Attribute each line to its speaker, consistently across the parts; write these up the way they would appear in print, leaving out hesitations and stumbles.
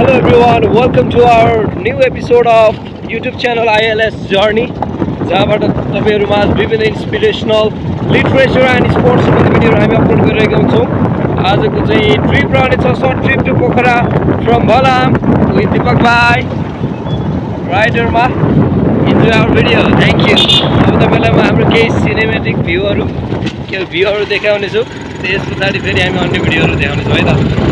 Speaker 1: Hello everyone, welcome to our new episode of YouTube channel ILS Journey. जहाँबाट तपाईहरुमा विभिन्न इन्स्पिरेसनल literature and sports सम्बन्धी भिडियोहरु हामी अपलोड गरिरहेका हुन्छौं। आजको चाहिँ ट्रिप रहनेछ short trip to Pokhara from Bhalam with Deepak भाइ राइडरमा। Enjoy our video. Thank you. अब तपाईलाई म हाम्रो केही सिनेमेटिक भ्यूहरु देखाउने छु। त्यसपछि फेरि हामी अन्य भिडियोहरु देखाउने छौं है त।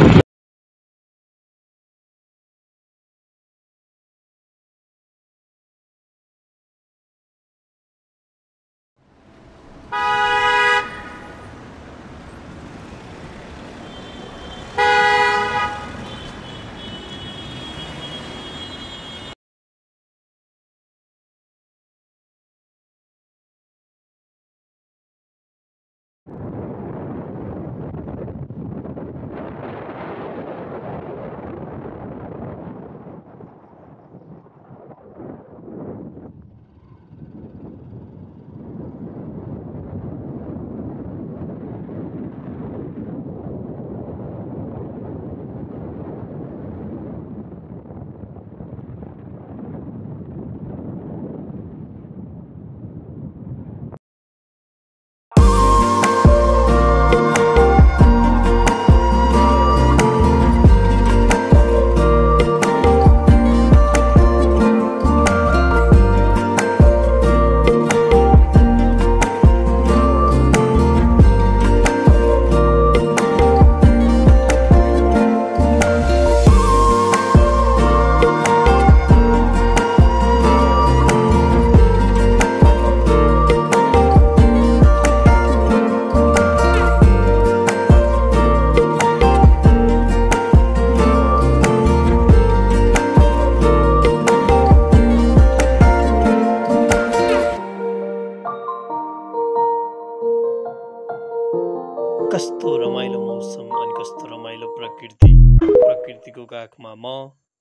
Speaker 1: कस्तो रमाइलो मौसम अनि कस्तो रमाइलो प्रकृतिको काखमा म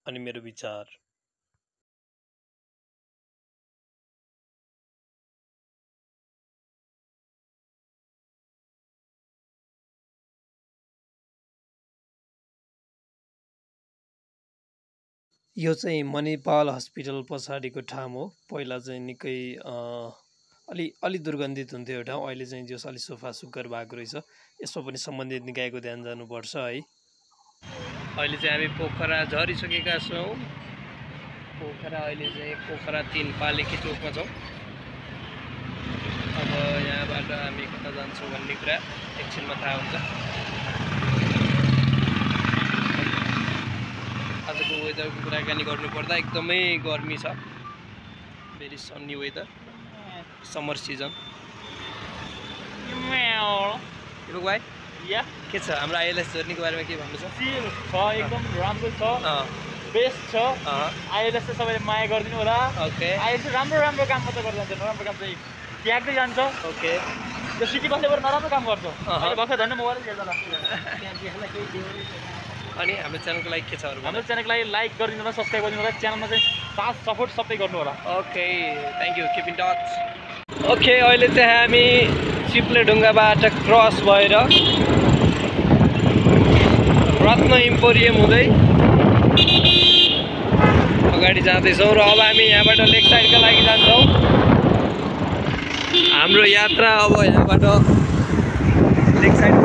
Speaker 1: अनि मेरो विचार। यो चाहिँ मणिपाल हस्पिटल पछाडिको ठाउँ हो। पहिला चाहिँ निकै अलि दुर्गन्धित हुन्थ्यो यो ठाउँ। अहिले चाहिँ जस अलि सफा सुग्घर भएको रहेछ। यसमा पनि सम्बन्धित निकायको ध्यान जानुपर्छ है। अहिले चाहिँ हामी पोखरा झरिसकेका छौँ। पोखरा अहिले चाहिँ पोखरा 3 पालिकी चोकमा छौँ। अब यहाँबाट हामी कता जान्छौँ भन्ने कुरा एकछिनमा थाहा हुन्छ। आजको वेदरको कुराकानी गर्नुपर्दा एकदमै गर्मी छ। Very sunny weather, summer season. Deepak भाइ के छ हाम्रो आइएलएस जर्नीको बारेमा के भन्नु छ?
Speaker 2: एकदम राम्रो छ, बेस्ट छ। आइएलएस चाहिँ सबैले माया गरिदिनु होला।
Speaker 1: ओके,
Speaker 2: आइएलएस राम्रो राम्रो काम मात्र गर्छ, नराम्रो काम चाहिँ त्याग्दै जान्छ।
Speaker 1: ओके,
Speaker 2: त्यो सिटी बसेर नराम्रो काम गर्छ। भर्खर झन् मोबाइल हेर्दा
Speaker 1: अनि हाम्रो च्यानलको लागि के छ अरू?
Speaker 2: हाम्रो च्यानलको लागि लाइक गरिदिनु होला, सब्सक्राइब गरिदिनु होला। च्यानलमा चाहिँ साथ सपोर्ट सबै गर्नु होला।
Speaker 1: Okay, thank you, keep in touch. Okay, अहिले चाहिँ हामी चिप्लेढुङ्गाबाट क्रस भएर रत्न इम्पोरियम हुँदै अगाडि जाँदैछौँ र अब हामी यहाँबाट लेक साइडका लागि जान्छौँ। हाम्रो यात्रा अब यहाँबाट लेक साइड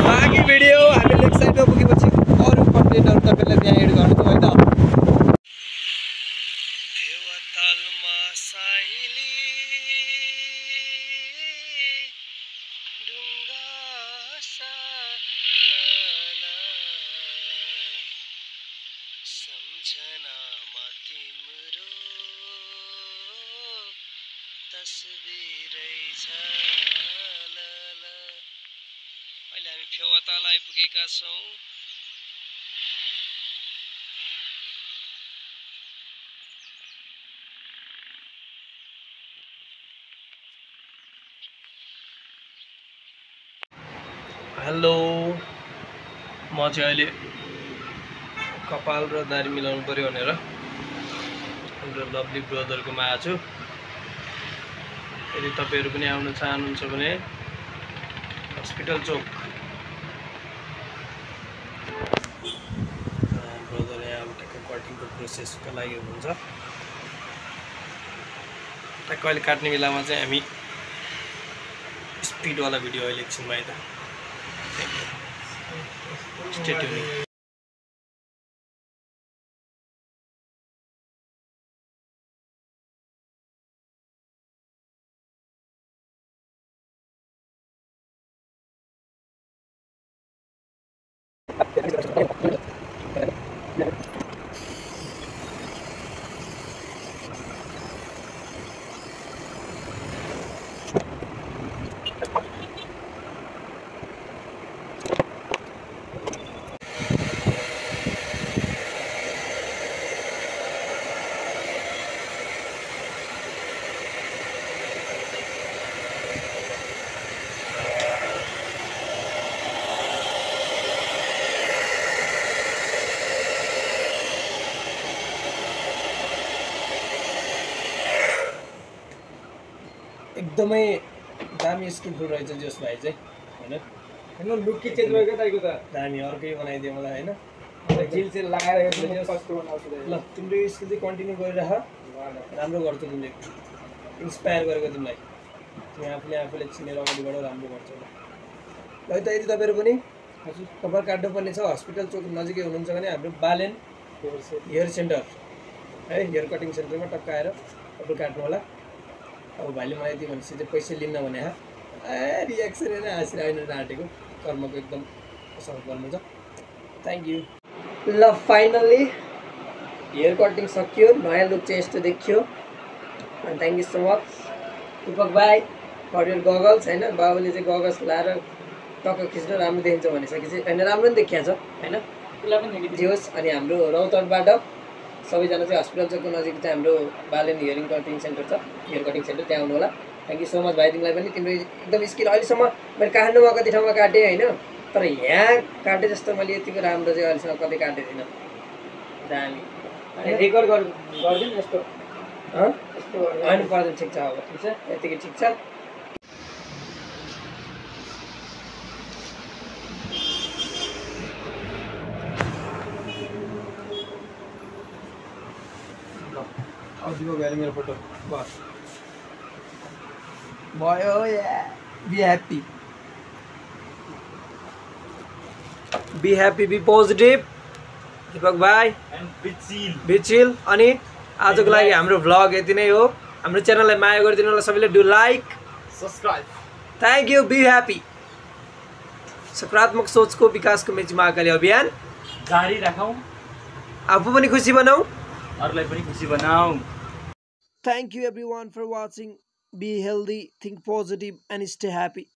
Speaker 1: बाँकी भिडियो हामी लेक साइडमा पुगेपछि अरू कन्टेन्टहरू तपाईँलाई त्यहाँ एड गर्छौँ है त। अहिले हामी फेवाताल आइपुगेका छौँ। हेलो, म चाहिँ अहिले कपाल र दारी मिलाउनु पर्यो भनेर हाम्रो लभली ब्रदरकोमा आएको छु। यदि तपाईहरु पनि आउन चाहनुहुन्छ भने हस्पिटल चौक प्रोसेसको लागि हुन्छ टक्क अहिले काट्ने बेलामा चाहिँ हामी स्पिडवाला भिडियो अहिले एकछिनमा है त स्टे ट्युन एकदमै दामी स्किलफुल रहेछ जोस भाइ चाहिँ हैन
Speaker 3: लुक के चेन्ज भयो तपाईको त
Speaker 1: दामी अर्कै बनाइदियो मलाई हैन
Speaker 3: जिल चाहिँ लगाएर
Speaker 1: ल तिम्रो स्किल चाहिँ कन्टिन्यू गरिराख राम्रो गर्छौ तिमीले इन्स्पायर गरेको तिमीलाई तिमी आफूले चिनेर अगाडि बढाउ राम्रो गर्छौ ल है त यदि तपाईहरु पनि हजुर कपाल काट्नु पर्ने छ हस्पिटल चोक नजिकै हुनुहुन्छ भने हाम्रो बालेन हेयर सेन्टर है हेयर कटिङ सेन्टरमा टक्क आएर कपाल काट्नु होला अब भाइले मलाई यति भनेपछि चाहिँ पैसा लिन्न भने रियाक्सन होइन हाँसेर आइन आँटेको कर्मको एकदम असल कर्म छ थ्याङ्क यू ल फाइनल्ली हेयर कटिङ सकियो नयाँ लुक चाहिँ यस्तो देखियो अनि thank you so much Deepak भाइ फर योर गगल्स होइन बाबुले चाहिँ गगल्स लाएर टक्क खिच्नु राम्रो देखिन्छ भनिसकेपछि होइन राम्रो पनि देखिया छ होइन जे होस् अनि हाम्रो रौतहटबाट सबैजना चाहिँ हस्पिटल चोकको नजिक चाहिँ हाम्रो बालेन हियरिङ कटिङ सेन्टर छ हेयर कटिङ सेन्टर त्यहाँ आउनु होला थ्याङ्क यू सो मच भाइ तिमीलाई पनि तिम्रो एकदम स्किल अहिलेसम्म मैले काठमाडौँमा कति ठाउँमा काटेँ होइन तर यहाँ काटे जस्तो मैले यतिको राम्रो चाहिँ अहिलेसम्म कतै काटेको थिइनँ दामी
Speaker 3: रेकर्ड गर्दिन यस्तो
Speaker 1: होइन पर्दैन ठिक छ अब ठिक छ यतिकै ठिक छ दिएको गएर मेरो फोटो बस भयो be happy be positive Deepak भाइ बी चिल अनि आजको लागि हाम्रो भ्लग यति नै हो हाम्रो च्यानललाई माया गरिदिनु होला सबैले do like
Speaker 2: subscribe
Speaker 1: thank you be happy सकारात्मक सोचको विकासको मेची महाकाली अभियान
Speaker 2: जारी राखौँ
Speaker 1: आफू पनि खुसी बनाऊ
Speaker 2: अरूलाई पनि खुसी बनाऊ
Speaker 1: Thank you everyone for watching. Be healthy, think positive and stay happy.